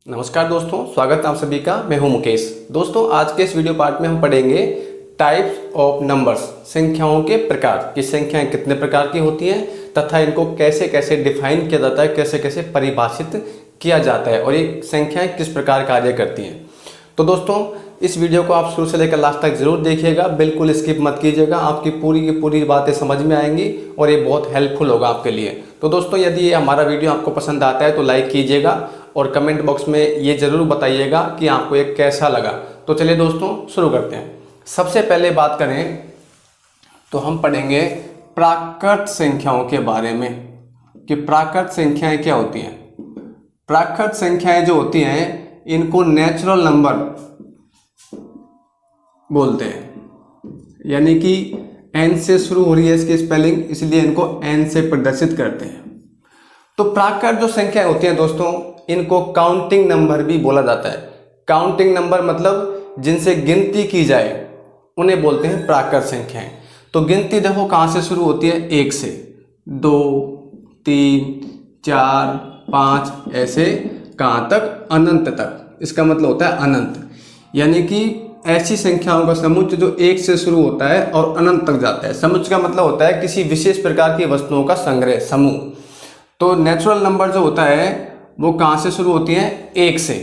नमस्कार दोस्तों, स्वागत है आप सभी का। मैं हूं मुकेश। दोस्तों, आज के इस वीडियो पार्ट में हम पढ़ेंगे टाइप्स ऑफ नंबर्स, संख्याओं के प्रकार कि संख्याएं कितने प्रकार की होती हैं तथा इनको कैसे कैसे डिफाइन किया जाता है, कैसे कैसे परिभाषित किया जाता है और ये संख्याएं किस प्रकार कार्य करती हैं। तो दोस्तों, इस वीडियो को आप शुरू से लेकर लास्ट तक जरूर देखिएगा, बिल्कुल स्किप मत कीजिएगा। आपकी पूरी की पूरी बातें समझ में आएंगी और ये बहुत हेल्पफुल होगा आपके लिए। तो दोस्तों, यदि ये हमारा वीडियो आपको पसंद आता है तो लाइक कीजिएगा और कमेंट बॉक्स में ये जरूर बताइएगा कि आपको ये कैसा लगा। तो चलिए दोस्तों, शुरू करते हैं। सबसे पहले बात करें तो हम पढ़ेंगे प्राकृत संख्याओं के बारे में कि प्राकृत संख्याएं क्या होती हैं। प्राकृत संख्याएं जो होती हैं इनको नेचुरल नंबर बोलते हैं, यानी कि एन से शुरू हो रही है इसकी स्पेलिंग, इसलिए इनको एन से प्रदर्शित करते हैं। तो प्राकृत जो संख्याएं होती हैं दोस्तों, इनको काउंटिंग नंबर भी बोला जाता है। काउंटिंग नंबर मतलब जिनसे गिनती की जाए उन्हें बोलते हैं प्राकृत संख्याएं। तो गिनती देखो कहाँ से शुरू होती है, 1 से 2 3 4 5 ऐसे कहाँ तक, अनंत तक। इसका मतलब होता है अनंत, यानी कि ऐसी संख्याओं का समुच्चय जो 1 से शुरू होता है और अनंत तक जाता है। समुच्चय का मतलब होता है किसी विशेष प्रकार की वस्तुओं का संग्रह, समूह। तो नेचुरल नंबर जो होता है वो कहाँ से शुरू होती हैं, 1 से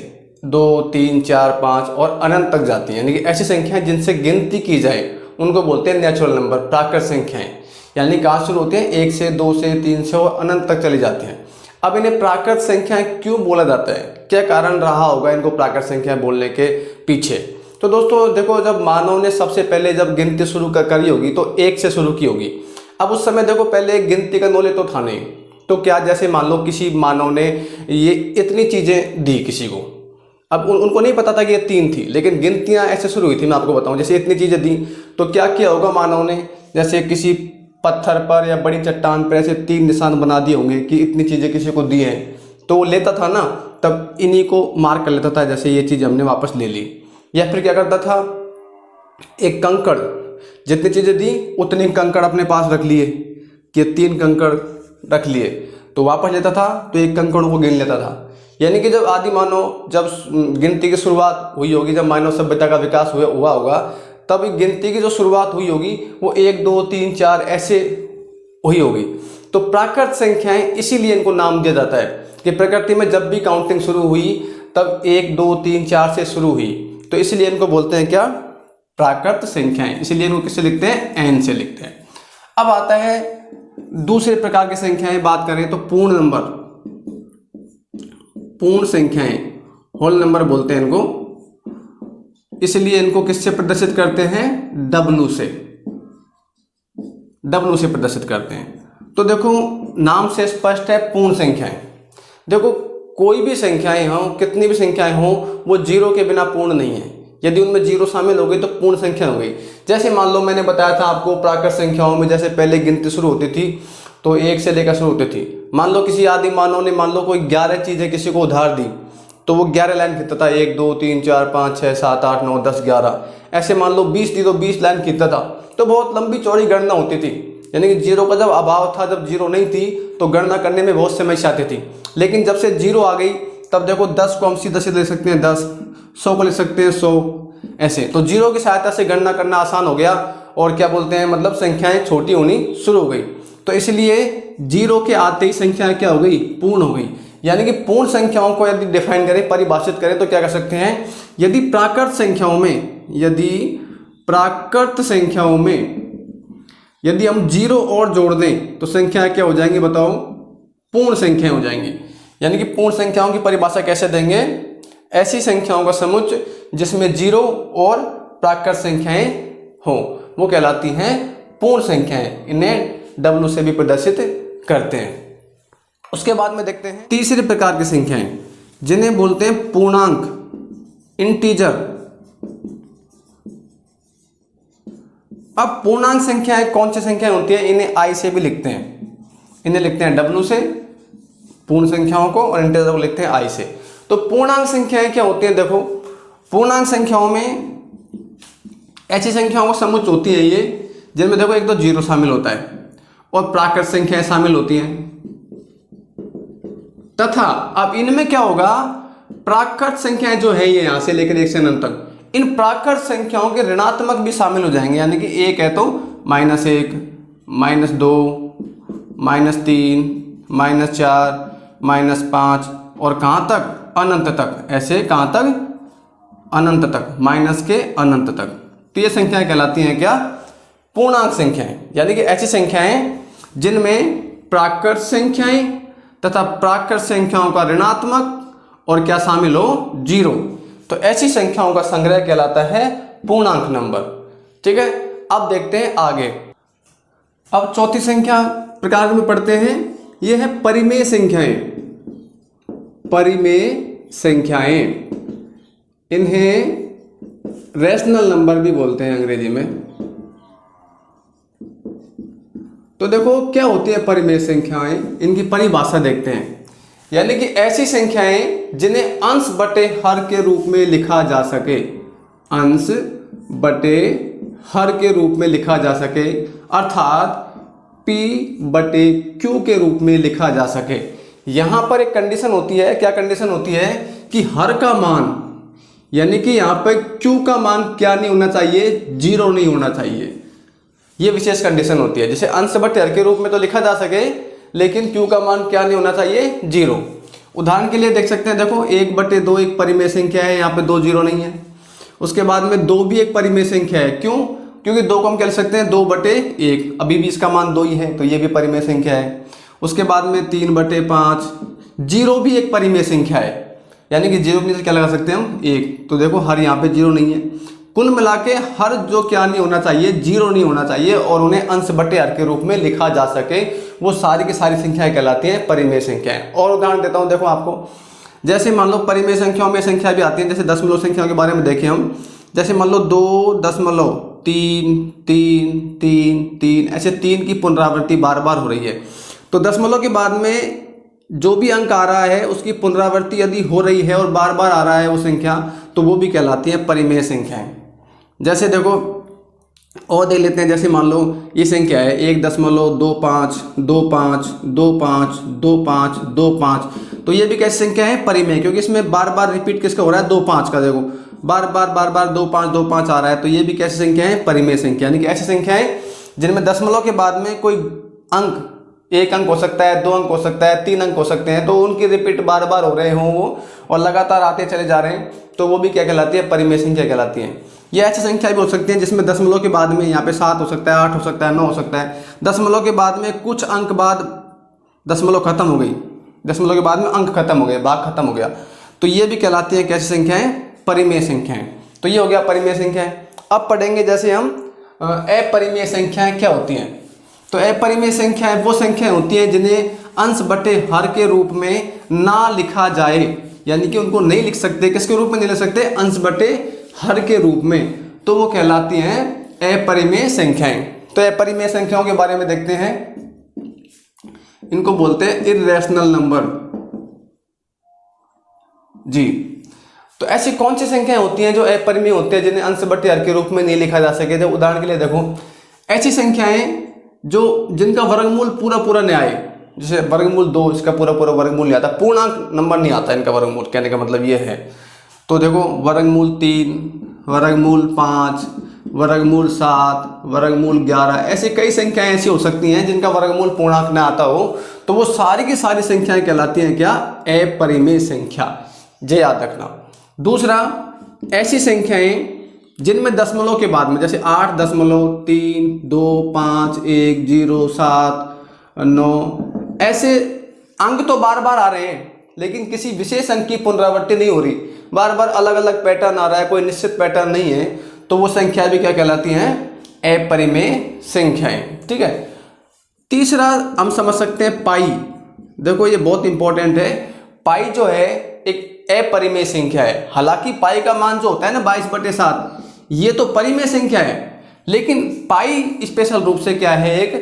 2 3 4 5 और अनंत तक जाती हैं। यानी कि ऐसी संख्याएं जिनसे गिनती की जाए उनको बोलते हैं नेचुरल नंबर, प्राकृत संख्याएं। यानी कहाँ शुरू होती हैं, 1 से 2 से 3 से और अनंत तक चली जाती हैं। अब इन्हें प्राकृत संख्याएं क्यों बोला जाता है, क्या कारण रहा होगा इनको प्राकृत संख्याएं बोलने के पीछे। तो दोस्तों देखो, जब मानव ने सबसे पहले जब गिनती शुरू करी होगी तो 1 से शुरू की होगी। अब उस समय देखो पहले गिनती का नॉलेज तो था नहीं, तो क्या जैसे मान लो किसी मानव ने ये इतनी चीज़ें दी किसी को, अब उनको नहीं पता था कि ये 3 थी, लेकिन गिनतियाँ ऐसे शुरू हुई थी। मैं आपको बताऊं, जैसे इतनी चीज़ें दी तो क्या किया होगा मानव ने, जैसे किसी पत्थर पर या बड़ी चट्टान पर ऐसे 3 निशान बना दिए होंगे कि इतनी चीज़ें किसी को दी हैं, तो वो लेता था ना, तब इन्हीं को मार्क कर लेता था, जैसे ये चीज़ हमने वापस ले ली। या फिर क्या करता था, एक कंकड़, जितनी चीज़ें दी उतनी कंकड़ अपने पास रख लिए कि 3 कंकड़ रख लिए, तो वापस लेता था तो एक कंकड़ों को गिन लेता था। यानी कि जब आदि मानव, जब गिनती की शुरुआत हुई होगी, जब मानव सभ्यता का विकास हुआ होगा, तब गिनती की जो शुरुआत हुई होगी वो 1 2 3 4 ऐसे हुई होगी। तो प्राकृत संख्याएं इसीलिए इनको नाम दिया जाता है कि प्रकृति में जब भी काउंटिंग शुरू हुई तब 1 2 3 4 से शुरू हुई, तो इसलिए इनको बोलते हैं क्या, प्राकृत संख्याएं। इसीलिए इनको किससे लिखते हैं, एन से लिखते हैं। अब आता है दूसरे प्रकार की संख्याएं, बात करें तो पूर्ण नंबर, पूर्ण संख्याएं, होल नंबर बोलते हैं इनको। इसलिए इनको किससे प्रदर्शित करते हैं, W से, W से प्रदर्शित करते हैं। तो देखो नाम से स्पष्ट है, पूर्ण संख्याएं। देखो कोई भी संख्याएं हो, कितनी भी संख्याएं हो, वो 0 के बिना पूर्ण नहीं है। यदि उनमें 0 शामिल हो गई तो पूर्ण संख्या हो गई। जैसे मान लो मैंने बताया था आपको, प्राकृत संख्याओं में जैसे पहले गिनती शुरू होती थी तो 1 से लेकर शुरू होती थी। मान लो किसी आदि मानव ने मान लो कोई 11 चीज़ें किसी को उधार दी, तो वो 11 लाइन खींचता था, 1 2 3 4 5 6 7 8 9 10 11 ऐसे। मान लो 20 दी तो 20 लाइन खींचता था, तो बहुत लंबी चौड़ी गणना होती थी। यानी कि 0 का जब अभाव था, जब 0 नहीं थी तो गणना करने में बहुत समस्या आती थी। लेकिन जब से 0 आ गई तब देखो 10 को हम सीधा सीधे लिख सकते हैं 10, 100 को लिख सकते हैं 100 ऐसे। तो 0 की सहायता से गणना करना आसान हो गया और क्या बोलते हैं, मतलब संख्याएं छोटी होनी शुरू हो गई। तो इसलिए 0 के आते ही संख्याएं क्या हो गई, पूर्ण हो गई। यानी कि पूर्ण संख्याओं को यदि डिफाइन करें, परिभाषित करें तो क्या कर सकते हैं, यदि प्राकृत संख्याओं में यदि हम 0 और जोड़ दें तो संख्याएं क्या हो जाएंगी, बताओ, पूर्ण संख्याएं हो जाएंगी। यानी कि पूर्ण संख्याओं की परिभाषा कैसे देंगे, ऐसी संख्याओं का समुच्चय जिसमें 0 और प्राकृत संख्याएं हो, वो कहलाती हैं पूर्ण संख्याएं। इन्हें W से भी प्रदर्शित करते हैं। उसके बाद में देखते हैं तीसरे प्रकार की संख्याएं, जिन्हें बोलते हैं पूर्णांक, इंटीजर। अब पूर्णांक संख्याएं कौन सी संख्याएं होती हैं, इन्हें I से भी लिखते हैं। इन्हें लिखते हैं W से पूर्ण संख्याओं को, और इंटीजर को लिखते हैं I से। तो पूर्णांक संख्याएं क्या होती हैं, देखो पूर्णांक संख्याओं में ऐसी संख्याओं का समुच्चय होती है ये, जिनमें देखो एक तो 0 शामिल होता है और प्राकृत संख्याएं शामिल होती हैं। तथा अब इनमें क्या होगा, प्राकृत संख्याएं जो है ये यहाँ से लेकर 1 से अनंत तक, इन प्राकृत संख्याओं के ऋणात्मक भी शामिल हो जाएंगे, यानी कि 1 है तो -1, -2, -3, -4, -5 और कहाँ तक, अनंत तक। ऐसे कहाँ तक, अनंत तक, माइनस के अनंत तक। तो ये संख्याएं कहलाती हैं क्या, पूर्णांक संख्याएं, यानी कि ऐसी संख्याएं जिनमें प्राकृत संख्याएं तथा प्राकृत संख्याओं का ऋणात्मक और क्या शामिल हो, 0। तो ऐसी संख्याओं का संग्रह कहलाता है पूर्णांक नंबर। ठीक है, अब देखते हैं आगे। अब चौथी संख्या प्रकार में पढ़ते हैं, यह है परिमेय संख्याएं। परिमेय संख्याएं, इन्हें रैशनल नंबर भी बोलते हैं अंग्रेजी में। तो देखो क्या होती है परिमेय संख्याएं, इनकी परिभाषा देखते हैं। यानी कि ऐसी संख्याएं जिन्हें अंश बटे हर के रूप में लिखा जा सके, अंश बटे हर के रूप में लिखा जा सके, अर्थात P बटे Q के रूप में लिखा जा सके। यहां पर एक कंडीशन होती है, क्या कंडीशन होती है कि हर का मान, यानी कि यहाँ पे Q का मान क्या नहीं होना चाहिए, 0 नहीं होना चाहिए। ये विशेष कंडीशन होती है। जैसे अंश बटे हर के रूप में तो लिखा जा सके, लेकिन Q का मान क्या नहीं होना चाहिए, 0। उदाहरण के लिए देख सकते हैं, देखो 1/2 एक परिमेय संख्या है, यहाँ पे 2 0 नहीं है। उसके बाद में 2 भी एक परिमेय संख्या है, क्यों, क्योंकि 2 को हम कह सकते हैं 2/1, अभी भी इसका मान 2 ही है, तो ये भी परिमेय संख्या है। उसके बाद में 3/5, 0 भी एक परिमेय संख्या है, यानी कि 0 में से क्या लगा सकते हैं हम, 1। तो देखो हर यहाँ पे 0 नहीं है। कुल मिला के हर जो क्या नहीं होना चाहिए, 0 नहीं होना चाहिए, और उन्हें अंश बटे हर के रूप में लिखा जा सके, वो सारी की सारी संख्याएं कहलाती हैं परिमेय संख्याएं। और उदाहरण देता हूं, देखो आपको, जैसे मान लो परिमेय संख्याओं में संख्या भी आती है, जैसे दशमलव संख्याओं के बारे में देखें हम। जैसे मान लो 2.3 ऐसे 3 की पुनरावृत्ति बार बार हो रही है, तो दशमलव के बाद में जो भी अंक आ रहा है उसकी पुनरावृत्ति यदि हो रही है और बार बार आ रहा है वो संख्या, तो वो भी कहलाती है परिमेय संख्याएं। जैसे देखो और देख लेते हैं, जैसे मान लो ये संख्या है 1.2525252525, तो ये भी कैसी संख्या है, परिमेय, क्योंकि इसमें बार बार रिपीट किसका हो रहा है, 25 का। देखो बार बार 25 आ रहा है, तो ये भी कैसी संख्या है, परिमेय संख्या। यानी कि ऐसी संख्याएं जिनमें दशमलव के बाद में कोई अंक, 1 अंक हो सकता है, 2 अंक हो सकता है, 3 अंक हो सकते हैं, तो उनकी रिपीट बार बार हो रहे हों वो और लगातार आते चले जा रहे हैं, तो वो भी क्या कहलाती है, परिमेय संख्या कहलाती है। ये ऐसी संख्या भी हो सकती है जिसमें दशमलव के बाद में यहाँ पे 7 हो सकता है, 8 हो सकता है, 9 हो सकता है। दशमलव के बाद में कुछ अंक बाद दशमलव खत्म हो गई, दशमलव के बाद में अंक खत्म हो गए, भाग खत्म हो गया, तो ये भी कहलाती है कैसी संख्याएं, परिमेय संख्याएं। तो ये हो गया परिमेय संख्याएं। अब पढ़ेंगे जैसे हम अपरिमेय संख्याएं क्या होती हैं। तो अपरिमेय संख्याएं वो संख्याएं होती हैं जिन्हें अंश बटे हर के रूप में ना लिखा जाए, यानी कि उनको नहीं लिख सकते, किसके रूप में नहीं लिख सकते, अंश बटे हर के रूप में, तो वो कहलाती हैं अपरिमेय संख्याएं। तो अपरिमेय संख्याओं के बारे में देखते हैं, इनको बोलते हैं इर्रेशनल नंबर जी। तो ऐसी कौन सी संख्याएं होती हैं जो अपरिमेय होती है, जिन्हें अंश बटे हर के रूप में नहीं लिखा जा सके। तो उदाहरण के लिए देखो, ऐसी संख्याएं जो जिनका वर्गमूल पूरा नहीं आए, जैसे वर्गमूल 2, इसका पूरा वर्गमूल नहीं आता, पूर्णांक नंबर नहीं आता इनका वर्गमूल, कहने का मतलब ये है। तो देखो वर्गमूल 3, वर्गमूल 5, वर्गमूल 7, वर्गमूल 11, ऐसी कई संख्याएं ऐसी हो सकती हैं जिनका वर्गमूल पूर्णांक न आता हो, तो वो सारी की सारी संख्याएं कहलाती हैं क्या, अपरिमेय संख्या। ये याद रखना। दूसरा, ऐसी संख्याएं जिनमें दशमलव के बाद में, जैसे 8.3, 2, 5, 1, 0, 7, 9, ऐसे अंक तो बार बार आ रहे हैं, लेकिन किसी विशेष अंक की पुनरावृत्ति नहीं हो रही, बार बार अलग अलग पैटर्न आ रहा है, कोई निश्चित पैटर्न नहीं है, तो वो संख्या भी क्या कहलाती हैं, अपरिमेय संख्याएं। ठीक है। तीसरा हम समझ सकते हैं पाई। देखो ये बहुत इंपॉर्टेंट है। पाई जो है एक अपरिमेय संख्या है। हालांकि पाई का मान जो होता है ना 22/7, ये तो परिमेय संख्या है, लेकिन पाई स्पेशल रूप से क्या है, एक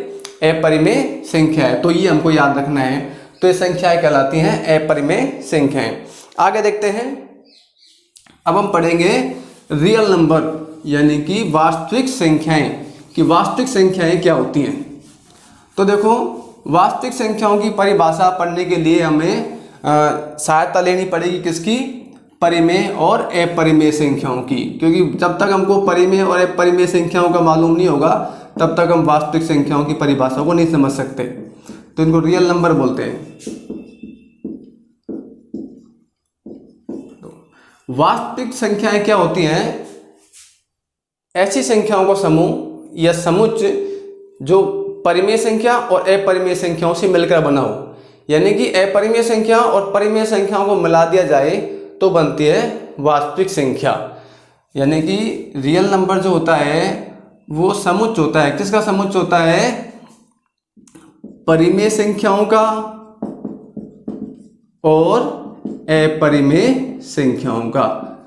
अपरिमेय संख्या है। तो ये हमको याद रखना है। तो ये संख्याएं कहलाती हैं अपरिमेय संख्याएं। आगे देखते हैं। अब हम पढ़ेंगे रियल नंबर, यानी कि वास्तविक संख्याएं, कि वास्तविक संख्याएं क्या होती हैं। तो देखो वास्तविक संख्याओं की परिभाषा पढ़ने के लिए हमें सहायता लेनी पड़ेगी किसकी, परिमेय और अपरिमेय संख्याओं की, क्योंकि जब तक हमको परिमेय और अपरिमेय संख्याओं का मालूम नहीं होगा तब तक हम वास्तविक संख्याओं की परिभाषा को नहीं समझ सकते। तो इनको रियल नंबर बोलते हैं। तो वास्तविक संख्याएं क्या होती हैं, ऐसी संख्याओं का समूह या समुच्चय जो परिमेय संख्या और अपरिमेय संख्याओं से मिलकर बना हो, यानी कि अपरिमेय संख्या और परिमेय संख्याओं को मिला दिया जाए तो बनती है वास्तविक संख्या। यानी कि रियल नंबर जो होता है वो समुच्चय होता है, किसका समुच्चय होता है, परिमेय संख्याओं का और अपरिमेय संख्याओं का।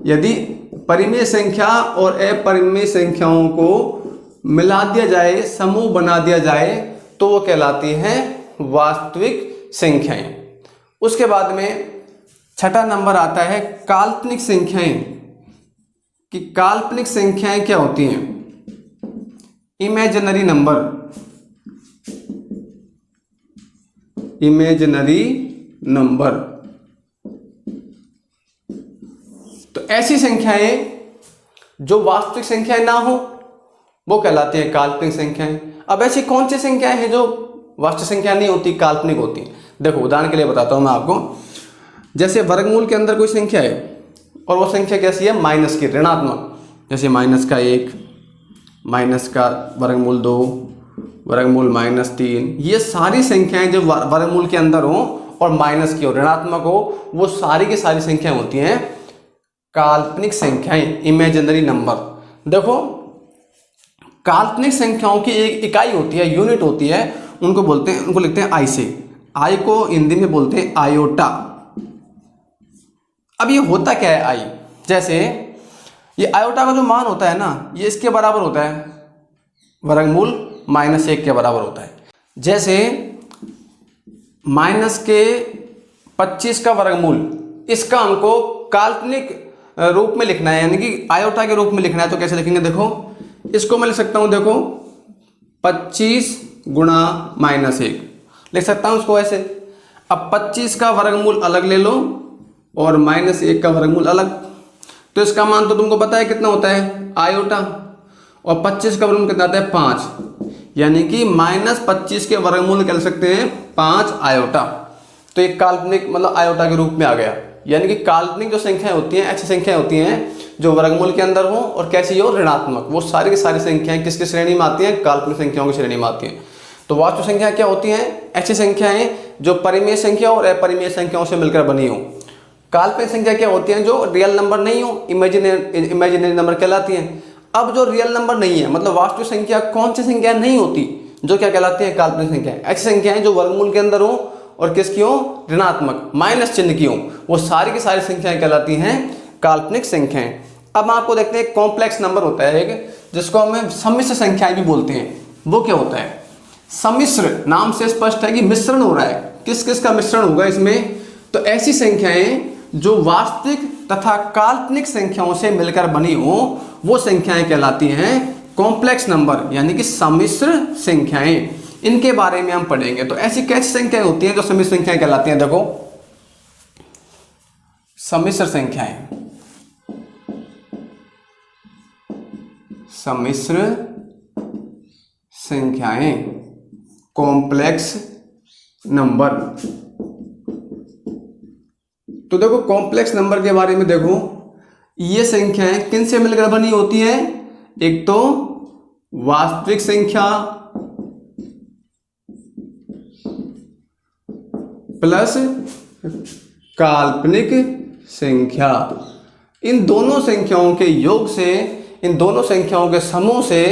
यदि परिमेय संख्या और अपरिमेय संख्याओं को मिला दिया जाए, समूह बना दिया जाए तो वो कहलाती हैं वास्तविक संख्याएं। उसके बाद में छठा नंबर आता है काल्पनिक संख्याएं। कि काल्पनिक संख्याएं क्या होती हैं, इमेजिनरी नंबर, इमेजिनरी नंबर। तो ऐसी संख्याएं जो वास्तविक संख्याएं ना हो वो कहलाती है काल्पनिक संख्याएं। अब ऐसी कौन सी संख्याएं हैं जो वास्तविक संख्या नहीं होती, काल्पनिक होती हैं? देखो उदाहरण के लिए बताता हूं मैं आपको। जैसे वर्गमूल के अंदर कोई संख्या है और वो संख्या कैसी है, माइनस की, ऋणात्मक, जैसे -1, -वर्गमूल 2, वर्गमूल -3, ये सारी संख्याएं जो वर्गमूल के अंदर हो और माइनस की हो, ऋणात्मक हो, वो सारी की सारी संख्याएं होती हैं काल्पनिक संख्याएं, इमेजिनरी नंबर। देखो काल्पनिक संख्याओं की एक इकाई होती है, यूनिट होती है, उनको लिखते हैं आई से। आई को हिंदी में बोलते हैं आयोटा। अब ये होता क्या है आई, जैसे ये आयोटा का जो मान होता है ना, ये इसके बराबर होता है, वर्गमूल -1 के बराबर होता है। जैसे -25 का वर्गमूल, इसका हमको काल्पनिक रूप में लिखना है, यानी कि आयोटा के रूप में लिखना है। तो कैसे लिखेंगे, देखो इसको मैं लिख सकता हूं, देखो 25 गुणा -1 लिख सकता हूं उसको ऐसे। अब 25 का वर्गमूल अलग ले लो और -1 का वर्गमूल अलग, तो इसका मान तो तुमको पता है कितना होता है, आयोटा, और 25 का वर्गमूल कितना आता है, 5, यानी कि -25 के वर्गमूल कह सकते हैं 5 आयोटा। तो एक काल्पनिक मतलब आयोटा के रूप में आ गया। यानी कि काल्पनिक जो संख्याएं होती हैं, ऐसी संख्याएं होती हैं जो वर्गमूल के अंदर हो और कैसी हो, ऋणात्मक। वो सारी की सारी संख्याएं किसकी श्रेणी में आती हैं, काल्पनिक संख्याओं की श्रेणी में आती हैं। तो वास्तविक संख्या क्या होती हैं, ऐसी संख्याएं जो परिमेय संख्या और अपरिमेय संख्याओं से मिलकर बनी हो। काल्पनिक संख्या क्या होती हैं, जो रियल नंबर नहीं हो, इमेजिनरी नंबर कहलाती हैं। अब जो रियल नंबर नहीं है, मतलब वास्तविक संख्या कौन सी संख्या नहीं होती, जो क्या कहलाती है, काल्पनिक संख्याएं। ऐसी संख्याएं जो वर्गमूल के अंदर हो और किसकी हो, ऋणात्मक, माइनस चिन्ह की हो, वो सारी की सारी संख्याएं कहलाती हैं काल्पनिक संख्याएं। अब आपको देखते हैं कॉम्प्लेक्स नंबर होता है एक, जिसको हम सम्मिश्र संख्याएं भी बोलते हैं। वो क्या होता है, सम्मिश्र, नाम से स्पष्ट है कि मिश्रण हो रहा है, किस किस का मिश्रण होगा इसमें। तो ऐसी संख्याएं जो वास्तविक तथा काल्पनिक संख्याओं से मिलकर बनी हो, वो संख्याएं कहलाती हैं कॉम्प्लेक्स नंबर, यानी कि सम्मिश्र संख्याएं। इनके बारे में हम पढ़ेंगे। तो ऐसी कैसी संख्याएं होती हैं जो सम्मिश्र संख्याएं कहलाती हैं, देखो सम्मिश्र संख्याएं, सम्मिश्र संख्याएं, कॉम्प्लेक्स नंबर। तो देखो कॉम्प्लेक्स नंबर के बारे में देखो, ये संख्याएं किन से मिलकर बनी होती हैं, एक तो वास्तविक संख्या प्लस काल्पनिक संख्या। इन दोनों संख्याओं के योग से, इन दोनों संख्याओं के समूह से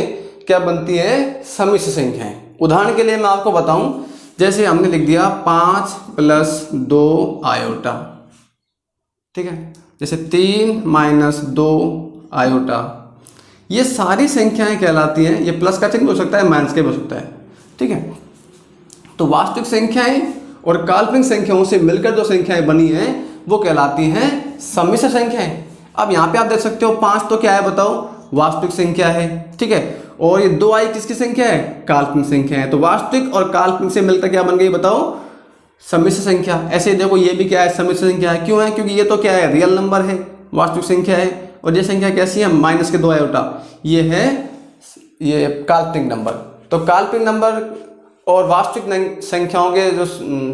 क्या बनती है, सम्मिश्र संख्याएं। उदाहरण के लिए मैं आपको बताऊं, जैसे हमने लिख दिया 5 + 2 आयोटा, ठीक है, जैसे 3 - 2 आयोटा। ये सारी संख्याएं कहलाती हैं, ये प्लस का चिन्ह हो सकता है, माइनस के भी हो सकता है, ठीक है। तो वास्तविक संख्याएं और काल्पनिक संख्याओं से मिलकर जो संख्याएं बनी हैं वो कहलाती हैं सम्मिश्र संख्याएं। अब यहाँ पे आप देख सकते हो 5 तो क्या है बताओ, वास्तविक संख्या है, ठीक है, और ये 2i किसकी संख्या है, काल्पनिक संख्या है। तो वास्तविक और काल्पनिक से मिलकर क्या बन गई बताओ, सम्मिश्र संख्या। ऐसे देखो ये भी क्या है, सम्मिश्र संख्या है। क्यों है? क्योंकि ये तो क्या है, रियल नंबर है, वास्तविक संख्या है। और ये संख्या कैसी है, माइनस के 2 आयोटा, ये है ये काल्पनिक नंबर। तो काल्पनिक नंबर और वास्तविक संख्याओं के जो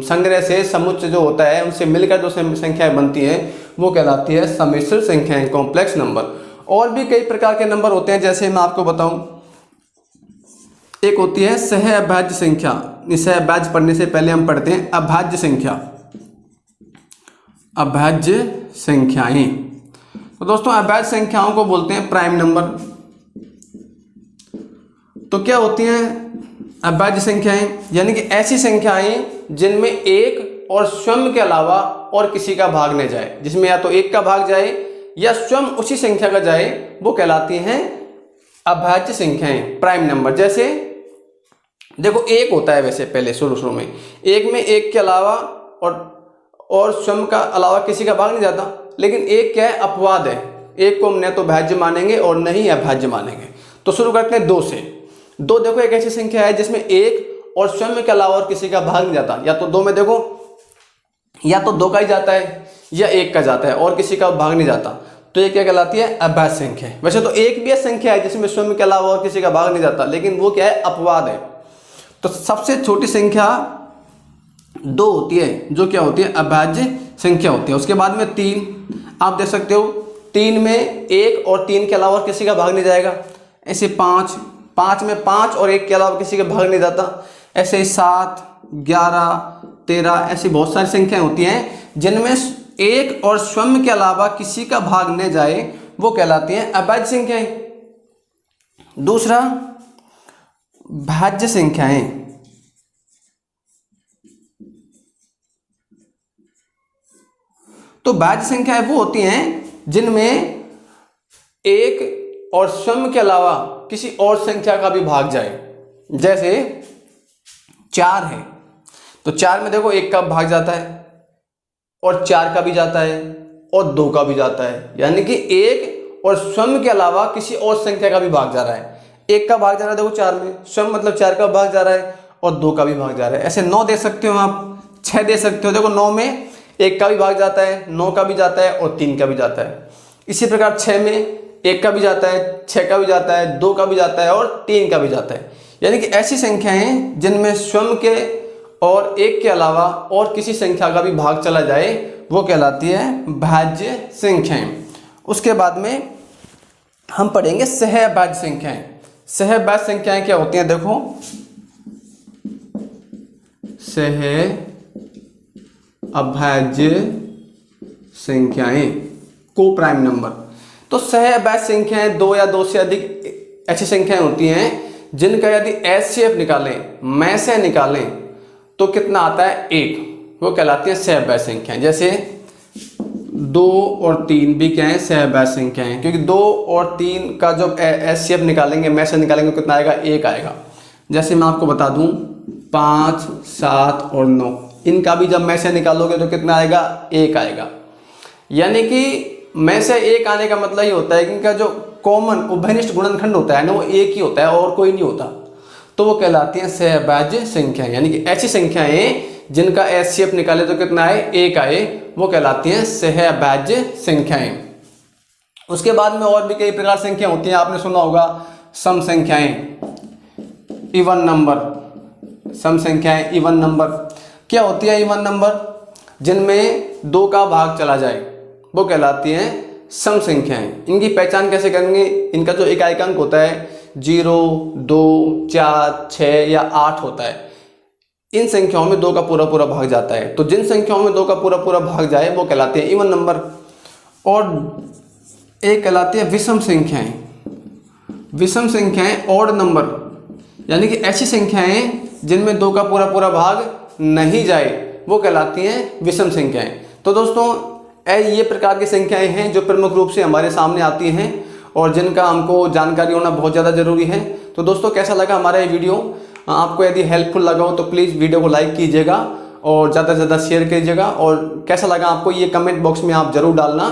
संग्रह से समुच्चय जो होता है, उनसे मिलकर जो संख्याएं बनती हैं वो कहलाती है सम्मिश्र संख्याएं, कॉम्प्लेक्स नंबर। और भी कई प्रकार के नंबर होते हैं, जैसे मैं आपको बताऊं, एक होती है सह अभाज्य संख्या। सह अभाज्य पढ़ने से पहले हम पढ़ते हैं अभाज्य संख्या, अभाज्य संख्याएं। तो दोस्तों अभाज्य संख्याओं को बोलते हैं प्राइम नंबर। तो क्या होती हैं अभाज्य संख्याएं? यानी कि ऐसी संख्याएं जिनमें एक और स्वयं के अलावा और किसी का भाग न जाए, जिसमें या तो एक का भाग जाए या स्वयं उसी संख्या का जाए, वो कहलाती हैं अभाज्य संख्याएं, प्राइम नंबर। जैसे देखो एक होता है, वैसे पहले शुरू में एक में एक के अलावा और स्वयं का अलावा किसी का भाग नहीं जाता, लेकिन एक क्या है, अपवाद है। एक को हम न तो भाज्य मानेंगे और न ही अभाज्य मानेंगे। तो शुरू करते हैं 2 से। 2 देखो एक ऐसी संख्या है जिसमें एक और स्वयं के अलावा और किसी का भाग नहीं जाता। या तो 2 में देखो या तो 2 का ही जाता है या 1 का जाता है और किसी का भाग नहीं जाता। तो ये क्या कहलाती है, अभाज्य संख्या। वैसे तो एक भी संख्या है जिसमें स्वयं के अलावा और किसी का भाग नहीं जाता, लेकिन वो क्या है, अपवाद है। तो सबसे छोटी संख्या 2 होती है, जो क्या होती है, अभाज्य संख्या होती है। उसके बाद में 3, आप देख सकते हो 3 में 1 और 3 के अलावा किसी का भाग नहीं जाएगा। ऐसे 5 में 5 और 1 के अलावा किसी का भाग नहीं जाता। ऐसे 7, 11, 13 ऐसी बहुत सारी संख्याएं होती हैं जिनमें एक और स्वयं के अलावा किसी का भाग न जाए, वो कहलाती हैं अभाज्य संख्याएं। दूसरा भाज्य संख्याएं। तो भाज्य संख्याएं वो होती हैं जिनमें एक और स्वयं के अलावा किसी और संख्या का भी भाग जाए। जैसे 4 है, तो 4 में देखो 1 का भाग जाता है और 4 का भी जाता है और 2 का भी जाता है, यानी कि एक और स्वयं के अलावा किसी और संख्या का भी भाग जा रहा है। 1 का भाग जा रहा है देखो 4 में, स्वयं मतलब 4 का भाग जा रहा है और 2 का भी भाग जा रहा है। ऐसे 9 दे सकते हो आप, 6 दे सकते हो। देखो 9 में 1 का भी भाग जाता है, 9 का भी जाता है और 3 का भी जाता है। इसी प्रकार 6 में 1 का भी जाता है, 6 का भी जाता है, 2 का भी जाता है और 3 का भी जाता है। यानी कि ऐसी संख्याएं जिनमें स्वयं के और 1 के अलावा और किसी संख्या का भी भाग चला जाए, वो कहलाती है भाज्य संख्याएं। उसके बाद में हम पढ़ेंगे सहअभाज्य संख्याएं। सहअभाज्य संख्याएं क्या होती हैं, देखो सहअभाज्य संख्याएं, को प्राइम नंबर। तो सहअभाज्य संख्याएं 2 या 2 से अधिक ऐसी संख्याएं होती हैं जिनका यदि एचसीएफ निकालें, में से निकालें, तो कितना आता है, 1, वो कहलाती है सहअभाज्य संख्याएं। जैसे 2 और 3 भी क्या है, सहअभाज्य संख्याएं, क्योंकि 2 और 3 का जब एचसीएफ निकालेंगे, में से निकालेंगे, कितना आएगा, 1 आएगा। जैसे मैं आपको बता दूं 5, 7 और 9, इनका भी जब में से निकालोगे तो कितना आएगा, 1 आएगा। यानी कि में से 1 आने का मतलब ये होता है कि इनका जो कॉमन उभयनिष्ठ गुणनखंड होता है ना, वो 1 ही होता है और कोई नहीं होता। तो वो कहलाती हैं सहअभाज्य संख्याएं। यानी कि ऐसी संख्याएं जिनका एचसीएफ निकाले तो कितना आए, 1 आए, वो कहलाती हैं सहअभाज्य संख्याएं। उसके बाद में और भी कई प्रकार संख्या होती हैं। आपने सुना होगा सम संख्याएं, इवन नंबर। सम संख्याएं, इवन नंबर क्या होती है, इवन नंबर जिनमें 2 का भाग चला जाए, वो कहलाती हैं सम संख्याएं। इनकी पहचान कैसे करेंगे, इनका जो इकाई अंक होता है 0, 2, 4, 6 या 8 होता है। इन संख्याओं में 2 का पूरा पूरा भाग जाता है। तो जिन संख्याओं में 2 का पूरा पूरा भाग जाए वो कहलाते हैं इवन नंबर। और एक कहलाती है विषम संख्याएं। विषम संख्याएं ऑड नंबर, यानी कि ऐसी संख्याएं जिनमें 2 का पूरा पूरा भाग नहीं जाए, वो कहलाती हैं विषम संख्याएं। तो दोस्तों ये प्रकार की संख्याएं हैं जो प्रमुख रूप से हमारे सामने आती हैं और जिनका हमको जानकारी होना बहुत ज़्यादा ज़रूरी है। तो दोस्तों कैसा लगा हमारा ये वीडियो, आपको यदि हेल्पफुल लगा हो तो प्लीज़ वीडियो को लाइक कीजिएगा और ज़्यादा से ज़्यादा शेयर कीजिएगा। और कैसा लगा आपको ये कमेंट बॉक्स में आप ज़रूर डालना।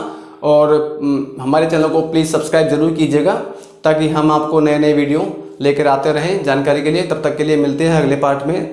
और हमारे चैनल को प्लीज़ सब्सक्राइब जरूर कीजिएगा ताकि हम आपको नए नए वीडियो लेकर आते रहें जानकारी के लिए। तब तक के लिए मिलते हैं अगले पार्ट में।